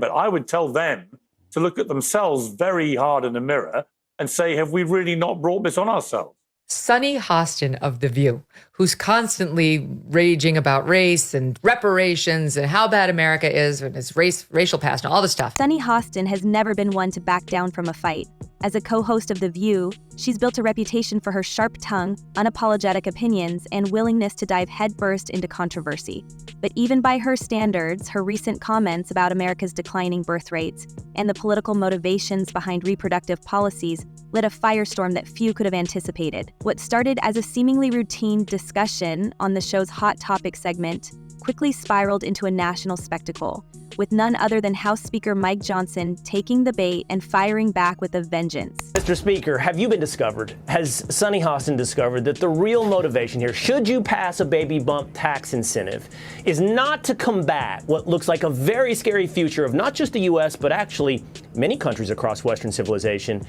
but I would tell them to look at themselves very hard in the mirror and say, have we really not brought this on ourselves? Sunny Hostin of The View, who's constantly raging about race and reparations and how bad America is and its racial past and all this stuff. Sunny Hostin has never been one to back down from a fight. As a co-host of The View, she's built a reputation for her sharp tongue, unapologetic opinions, and willingness to dive headfirst into controversy. But even by her standards, her recent comments about America's declining birth rates and the political motivations behind reproductive policies lit a firestorm that few could have anticipated. What started as a seemingly routine discussion on the show's Hot Topic segment quickly spiraled into a national spectacle, with none other than House Speaker Mike Johnson taking the bait and firing back with a vengeance. Mr. Speaker, have you been discovered? Has Sunny Hostin discovered that the real motivation here, should you pass a baby bump tax incentive, is not to combat what looks like a very scary future of not just the U.S., but actually many countries across Western civilization,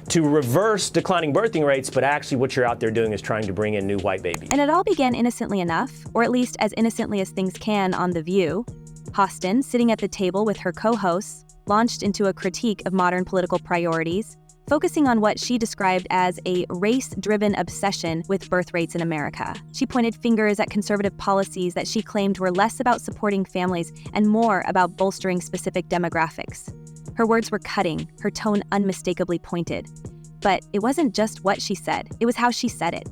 to reverse declining birthing rates, but actually what you're out there doing is trying to bring in new white babies? And it all began innocently enough, or at least as innocently as things can on The View. Hostin, sitting at the table with her co-hosts, launched into a critique of modern political priorities, focusing on what she described as a race-driven obsession with birth rates in America. She pointed fingers at conservative policies that she claimed were less about supporting families and more about bolstering specific demographics. Her words were cutting, her tone unmistakably pointed. But it wasn't just what she said, it was how she said it.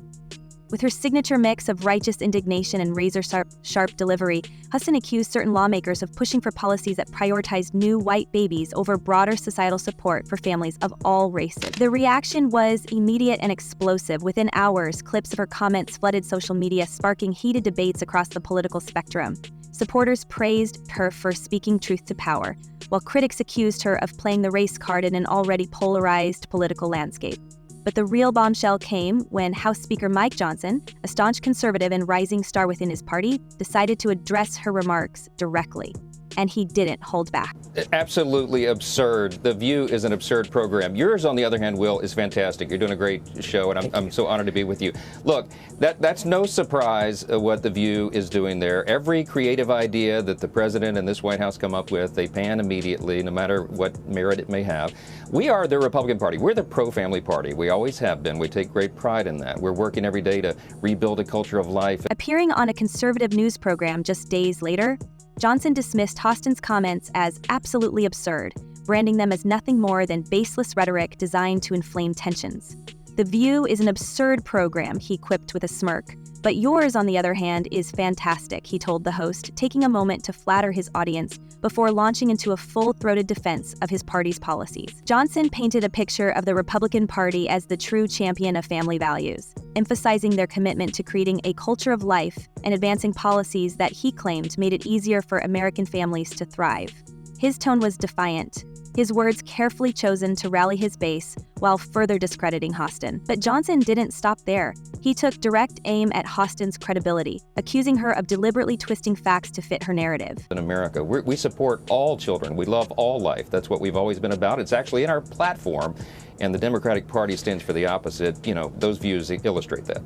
With her signature mix of righteous indignation and razor-sharp delivery, Hostin accused certain lawmakers of pushing for policies that prioritized new white babies over broader societal support for families of all races. The reaction was immediate and explosive. Within hours, clips of her comments flooded social media, sparking heated debates across the political spectrum. Supporters praised her for speaking truth to power, while critics accused her of playing the race card in an already polarized political landscape. But the real bombshell came when House Speaker Mike Johnson, a staunch conservative and rising star within his party, decided to address her remarks directly. And he didn't hold back. Absolutely absurd. The View is an absurd program. Yours, on the other hand, Will, is fantastic. You're doing a great show, and I'm so honored to be with you. Look, that's no surprise what The View is doing there. Every creative idea that the president and this White House come up with, they pan immediately, no matter what merit it may have. We are the Republican Party. We're the pro-family party. We always have been. We take great pride in that. We're working every day to rebuild a culture of life. Appearing on a conservative news program just days later, Johnson dismissed Hostin's comments as absolutely absurd, branding them as nothing more than baseless rhetoric designed to inflame tensions. The View is an absurd program, he quipped with a smirk. But yours, on the other hand, is fantastic, he told the host, taking a moment to flatter his audience before launching into a full-throated defense of his party's policies. Johnson painted a picture of the Republican Party as the true champion of family values, emphasizing their commitment to creating a culture of life and advancing policies that he claimed made it easier for American families to thrive. His tone was defiant, his words carefully chosen to rally his base while further discrediting Hostin. But Johnson didn't stop there. He took direct aim at Hostin's credibility, accusing her of deliberately twisting facts to fit her narrative. In America, we support all children. We love all life. That's what we've always been about. It's actually in our platform, and the Democratic Party stands for the opposite. You know, those views illustrate that.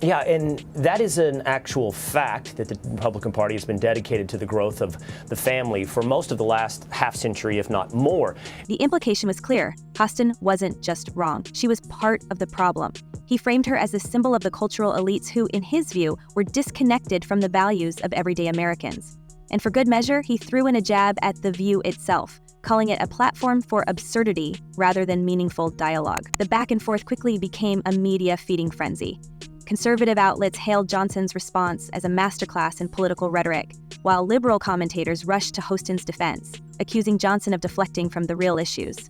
Yeah, and that is an actual fact that the Republican Party has been dedicated to the growth of the family for most of the last half century, if not more. The implication was clear. Hostin wasn't just wrong. She was part of the problem. He framed her as a symbol of the cultural elites who, in his view, were disconnected from the values of everyday Americans. And for good measure, he threw in a jab at The View itself, calling it a platform for absurdity rather than meaningful dialogue. The back and forth quickly became a media feeding frenzy. Conservative outlets hailed Johnson's response as a masterclass in political rhetoric, while liberal commentators rushed to Hostin's defense, accusing Johnson of deflecting from the real issues.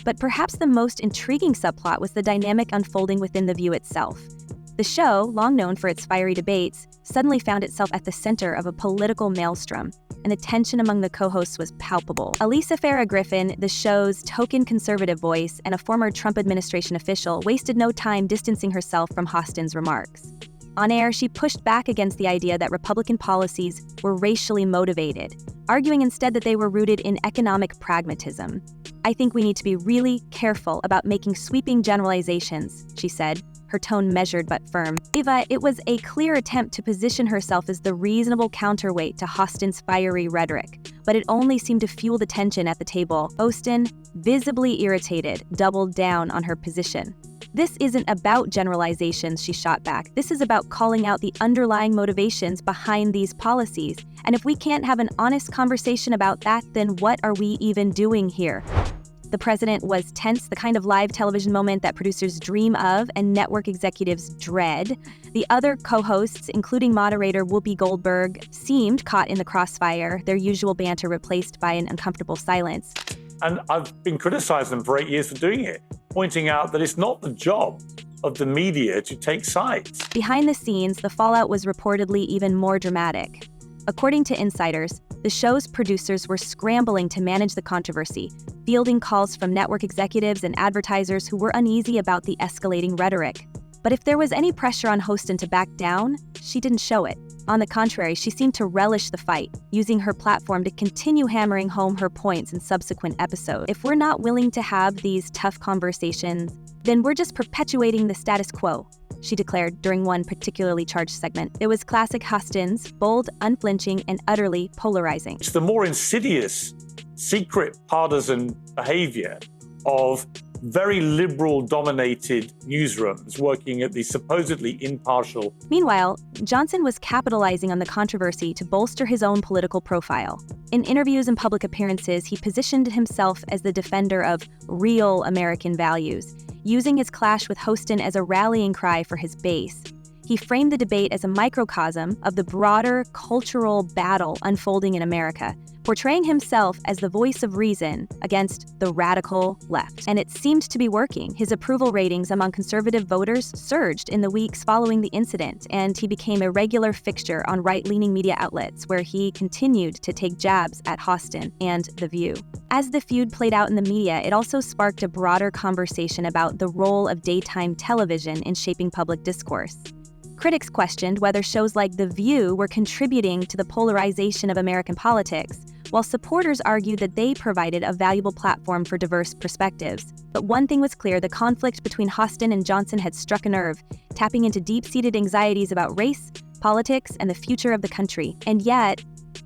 But perhaps the most intriguing subplot was the dynamic unfolding within The View itself. The show, long known for its fiery debates, suddenly found itself at the center of a political maelstrom, and the tension among the co-hosts was palpable. Alisa Farah Griffin, the show's token conservative voice and a former Trump administration official, wasted no time distancing herself from Hostin's remarks. On air, she pushed back against the idea that Republican policies were racially motivated, arguing instead that they were rooted in economic pragmatism. "I think we need to be really careful about making sweeping generalizations," she said. her tone measured but firm. Eva, it was a clear attempt to position herself as the reasonable counterweight to Hostin's fiery rhetoric, but it only seemed to fuel the tension at the table. Hostin, visibly irritated, doubled down on her position. This isn't about generalizations, she shot back. This is about calling out the underlying motivations behind these policies. And if we can't have an honest conversation about that, then what are we even doing here? The president was tense, the kind of live television moment that producers dream of and network executives dread. The other co-hosts, including moderator Whoopi Goldberg, seemed caught in the crossfire, their usual banter replaced by an uncomfortable silence. And I've been criticizing them for 8 years for doing it, pointing out that it's not the job of the media to take sides. Behind the scenes, the fallout was reportedly even more dramatic. According to insiders, the show's producers were scrambling to manage the controversy, fielding calls from network executives and advertisers who were uneasy about the escalating rhetoric. But if there was any pressure on Hostin to back down, she didn't show it. On the contrary, she seemed to relish the fight, using her platform to continue hammering home her points in subsequent episodes. If we're not willing to have these tough conversations, then we're just perpetuating the status quo, she declared during one particularly charged segment. It was classic Hostin's, bold, unflinching, and utterly polarizing. It's the more insidious, secret partisan behavior of very liberal-dominated newsrooms working at the supposedly impartial. Meanwhile, Johnson was capitalizing on the controversy to bolster his own political profile. In interviews and public appearances, he positioned himself as the defender of real American values, using his clash with Hostin as a rallying cry for his base. He framed the debate as a microcosm of the broader cultural battle unfolding in America, portraying himself as the voice of reason against the radical left. And it seemed to be working. His approval ratings among conservative voters surged in the weeks following the incident, and he became a regular fixture on right-leaning media outlets where he continued to take jabs at Hostin and The View. As the feud played out in the media, it also sparked a broader conversation about the role of daytime television in shaping public discourse. Critics questioned whether shows like The View were contributing to the polarization of American politics, while supporters argued that they provided a valuable platform for diverse perspectives. But one thing was clear: the conflict between Hostin and Johnson had struck a nerve, tapping into deep-seated anxieties about race, politics, and the future of the country. And yet,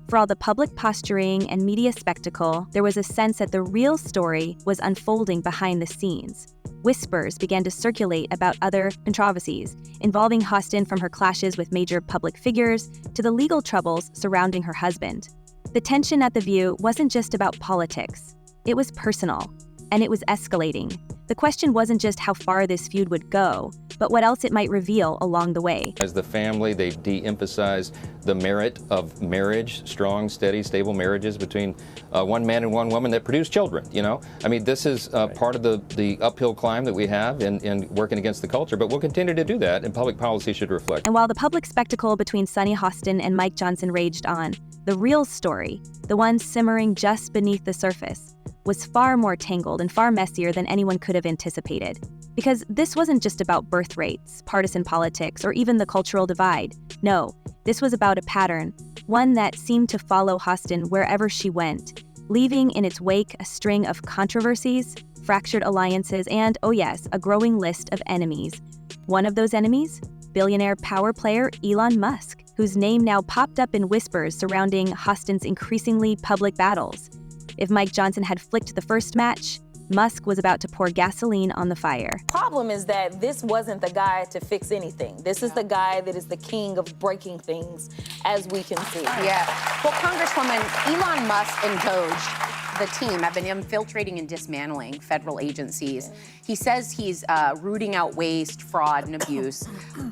for all the public posturing and media spectacle, there was a sense that the real story was unfolding behind the scenes. Whispers began to circulate about other controversies involving Hostin, from her clashes with major public figures to the legal troubles surrounding her husband. The tension at The View wasn't just about politics. It was personal, and it was escalating. The question wasn't just how far this feud would go, but what else it might reveal along the way. As the family, they de-emphasize the merit of marriage, strong, steady, stable marriages between one man and one woman that produce children, you know? I mean, this is part of the uphill climb that we have in working against the culture, but we'll continue to do that, and public policy should reflect. And while the public spectacle between Sunny Hostin and Mike Johnson raged on, the real story, the one simmering just beneath the surface, was far more tangled and far messier than anyone could have anticipated. Because this wasn't just about birth rates, partisan politics, or even the cultural divide. No, this was about a pattern, one that seemed to follow Hostin wherever she went, leaving in its wake a string of controversies, fractured alliances, and, oh yes, a growing list of enemies. One of those enemies? Billionaire power player Elon Musk, whose name now popped up in whispers surrounding Hostin's increasingly public battles. If Mike Johnson had flicked the first match, Musk was about to pour gasoline on the fire. Problem is that this wasn't the guy to fix anything. This is the guy that is the king of breaking things, as we can see. Yeah. Well, Congresswoman, Elon Musk and Doge, the team, have been infiltrating and dismantling federal agencies. He says he's rooting out waste, fraud, and abuse,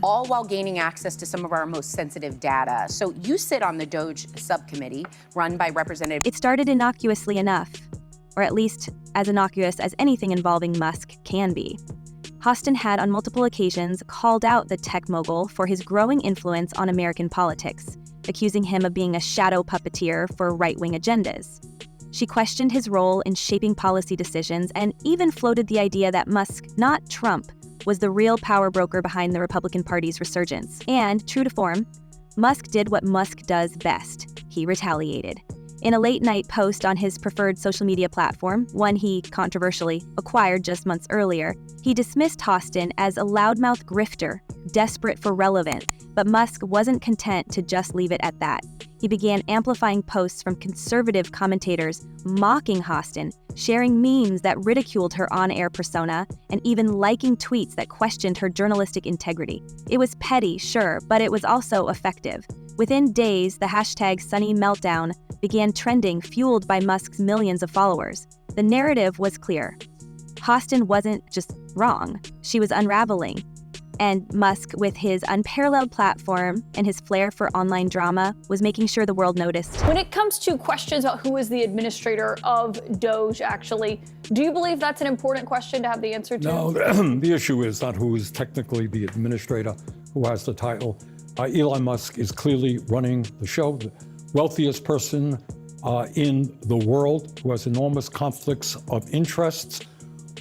all while gaining access to some of our most sensitive data. So you sit on the Doge subcommittee run by Representative... It started innocuously enough, or at least as innocuous as anything involving Musk can be. Hostin had on multiple occasions called out the tech mogul for his growing influence on American politics, accusing him of being a shadow puppeteer for right-wing agendas. She questioned his role in shaping policy decisions and even floated the idea that Musk, not Trump, was the real power broker behind the Republican Party's resurgence. And, true to form, Musk did what Musk does best. He retaliated. In a late-night post on his preferred social media platform, one he controversially acquired just months earlier, he dismissed Hostin as a loudmouth grifter, desperate for relevance. But Musk wasn't content to just leave it at that. He began amplifying posts from conservative commentators mocking Hostin, sharing memes that ridiculed her on-air persona, and even liking tweets that questioned her journalistic integrity. It was petty, sure, but it was also effective. Within days, the hashtag #SunnyMeltdown began trending, fueled by Musk's millions of followers. The narrative was clear. Hostin wasn't just wrong, she was unraveling. And Musk, with his unparalleled platform and his flair for online drama, was making sure the world noticed. When it comes to questions about who is the administrator of Doge, actually, do you believe that's an important question to have the answer to? No, the issue is not who is technically the administrator, who has the title. Elon Musk is clearly running the show, the wealthiest person in the world, who has enormous conflicts of interests,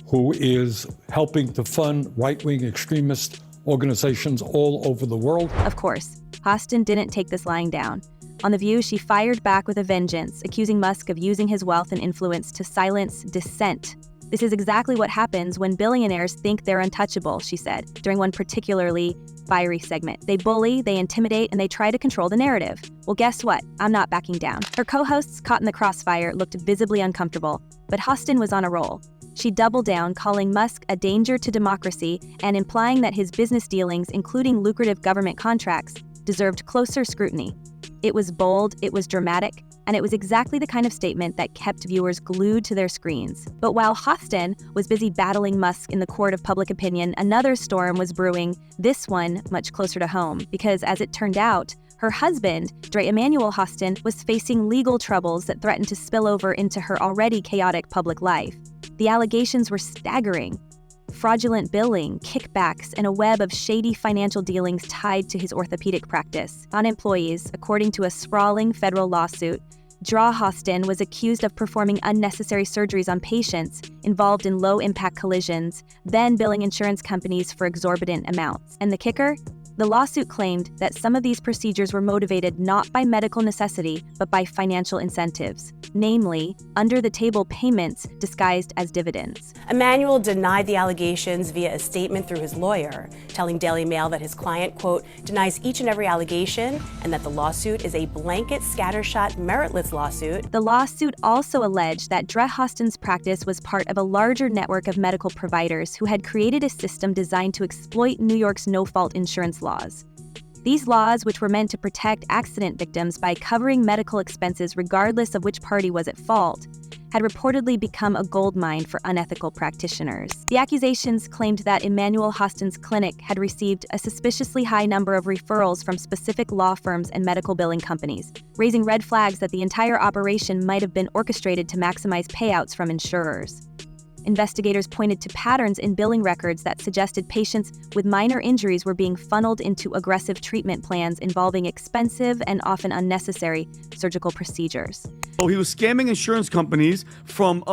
who is helping to fund right-wing extremist organizations all over the world. Of course, Hostin didn't take this lying down. On The View, she fired back with a vengeance, accusing Musk of using his wealth and influence to silence dissent. This is exactly what happens when billionaires think they're untouchable, she said, during one particularly fiery segment. They bully, they intimidate, and they try to control the narrative. Well, guess what? I'm not backing down. Her co-hosts, caught in the crossfire, looked visibly uncomfortable, but Hostin was on a roll. She doubled down, calling Musk a danger to democracy and implying that his business dealings, including lucrative government contracts, deserved closer scrutiny. It was bold, it was dramatic, and it was exactly the kind of statement that kept viewers glued to their screens. But while Hostin was busy battling Musk in the court of public opinion, another storm was brewing, this one much closer to home, because as it turned out, her husband, Dre Emanuel Hostin, was facing legal troubles that threatened to spill over into her already chaotic public life. The allegations were staggering. Fraudulent billing, kickbacks, and a web of shady financial dealings tied to his orthopedic practice. On employees, according to a sprawling federal lawsuit, Dre Hostin was accused of performing unnecessary surgeries on patients involved in low-impact collisions, then billing insurance companies for exorbitant amounts. And the kicker? The lawsuit claimed that some of these procedures were motivated not by medical necessity, but by financial incentives, namely, under-the-table payments disguised as dividends. Emanuel denied the allegations via a statement through his lawyer, telling Daily Mail that his client, quote, denies each and every allegation and that the lawsuit is a blanket, scattershot, meritless lawsuit. The lawsuit also alleged that Dre Hostin's practice was part of a larger network of medical providers who had created a system designed to exploit New York's no-fault insurance laws. These laws, which were meant to protect accident victims by covering medical expenses regardless of which party was at fault, had reportedly become a goldmine for unethical practitioners. The accusations claimed that Emanuel Hostin's clinic had received a suspiciously high number of referrals from specific law firms and medical billing companies, raising red flags that the entire operation might have been orchestrated to maximize payouts from insurers. Investigators pointed to patterns in billing records that suggested patients with minor injuries were being funneled into aggressive treatment plans involving expensive and often unnecessary surgical procedures. So he was scamming insurance companies from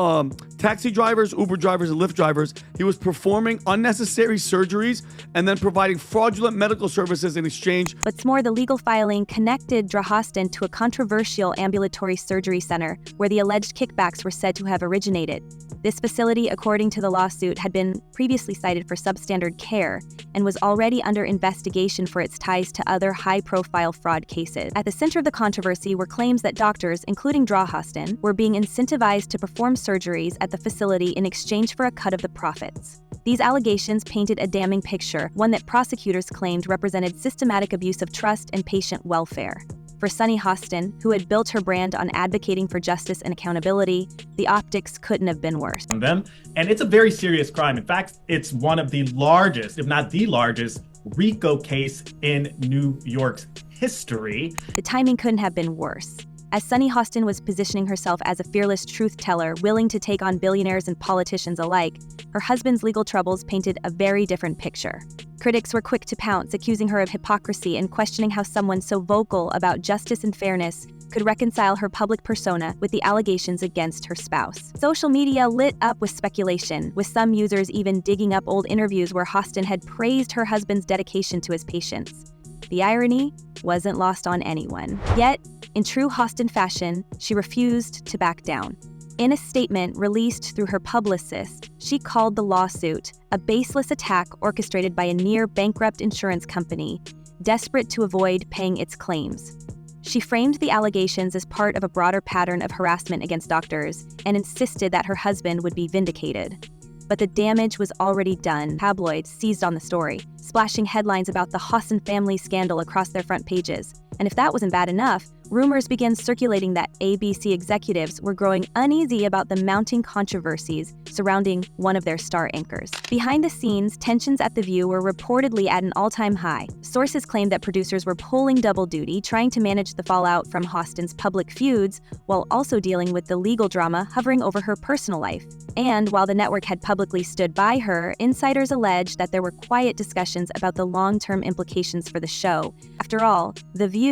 taxi drivers, Uber drivers, and Lyft drivers. He was performing unnecessary surgeries and then providing fraudulent medical services in exchange. What's more, the legal filing connected Dre Hostin to a controversial ambulatory surgery center where the alleged kickbacks were said to have originated. This facility, according to the lawsuit, had been previously cited for substandard care and was already under investigation for its ties to other high-profile fraud cases. At the center of the controversy were claims that doctors, including Dre Hostin, were being incentivized to perform surgeries at the facility in exchange for a cut of the profits. These allegations painted a damning picture, one that prosecutors claimed represented systematic abuse of trust and patient welfare. For Sunny Hostin, who had built her brand on advocating for justice and accountability, the optics couldn't have been worse. On them, and it's a very serious crime. In fact, it's one of the largest, if not the largest, RICO case in New York's history. The timing couldn't have been worse. As Sunny Hostin was positioning herself as a fearless truth teller, willing to take on billionaires and politicians alike, her husband's legal troubles painted a very different picture. Critics were quick to pounce, accusing her of hypocrisy and questioning how someone so vocal about justice and fairness could reconcile her public persona with the allegations against her spouse. Social media lit up with speculation, with some users even digging up old interviews where Hostin had praised her husband's dedication to his patients. The irony wasn't lost on anyone. Yet, in true Hostin fashion, she refused to back down. In a statement released through her publicist, she called the lawsuit a baseless attack orchestrated by a near-bankrupt insurance company, desperate to avoid paying its claims. She framed the allegations as part of a broader pattern of harassment against doctors and insisted that her husband would be vindicated. But the damage was already done. Tabloids seized on the story, splashing headlines about the Hostin family scandal across their front pages. And if that wasn't bad enough, rumors began circulating that ABC executives were growing uneasy about the mounting controversies surrounding one of their star anchors. Behind the scenes, tensions at The View were reportedly at an all-time high. Sources claimed that producers were pulling double duty, trying to manage the fallout from Hostin's public feuds, while also dealing with the legal drama hovering over her personal life. And while the network had publicly stood by her, insiders alleged that there were quiet discussions about the long-term implications for the show. After all, The View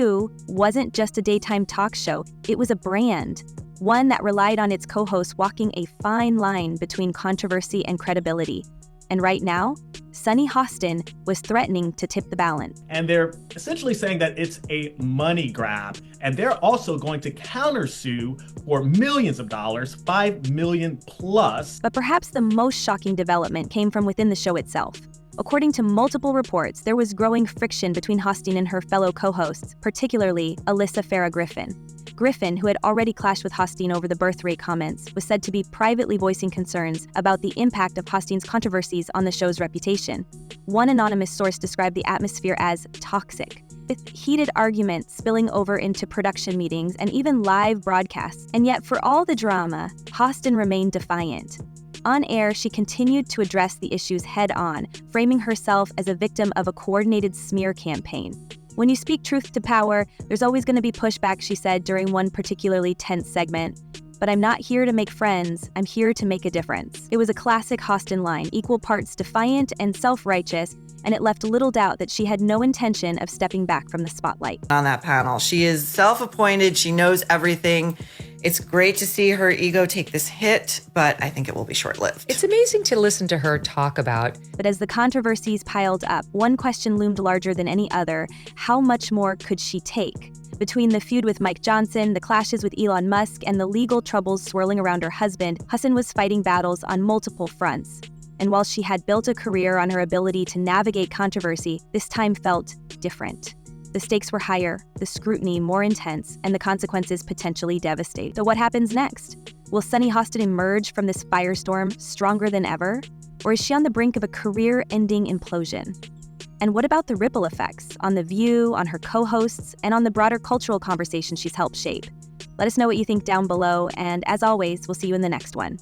wasn't just a daytime talk show, it was a brand, one that relied on its co-hosts walking a fine line between controversy and credibility. And right now, Sunny Hostin was threatening to tip the balance. And they're essentially saying that it's a money grab. And they're also going to countersue for millions of dollars, $5 million plus. But perhaps the most shocking development came from within the show itself. According to multiple reports, there was growing friction between Hostin and her fellow co-hosts, particularly Alyssa Farah Griffin. Griffin, who had already clashed with Hostin over the birth rate comments, was said to be privately voicing concerns about the impact of Hostin's controversies on the show's reputation. One anonymous source described the atmosphere as toxic, with heated arguments spilling over into production meetings and even live broadcasts. And yet, for all the drama, Hostin remained defiant. On air, she continued to address the issues head-on, framing herself as a victim of a coordinated smear campaign. When you speak truth to power, there's always going to be pushback, she said during one particularly tense segment. But I'm not here to make friends, I'm here to make a difference. It was a classic Hostin line, equal parts defiant and self-righteous, and it left little doubt that she had no intention of stepping back from the spotlight. On that panel, she is self-appointed, she knows everything. It's great to see her ego take this hit, but I think it will be short-lived. It's amazing to listen to her talk about. But as the controversies piled up, one question loomed larger than any other: how much more could she take? Between the feud with Mike Johnson, the clashes with Elon Musk, and the legal troubles swirling around her husband, Hostin was fighting battles on multiple fronts. And while she had built a career on her ability to navigate controversy, this time felt different. The stakes were higher, the scrutiny more intense, and the consequences potentially devastating. So what happens next? Will Sunny Hostin emerge from this firestorm stronger than ever? Or is she on the brink of a career-ending implosion? And what about the ripple effects on The View, on her co-hosts, and on the broader cultural conversation she's helped shape? Let us know what you think down below, and as always, we'll see you in the next one.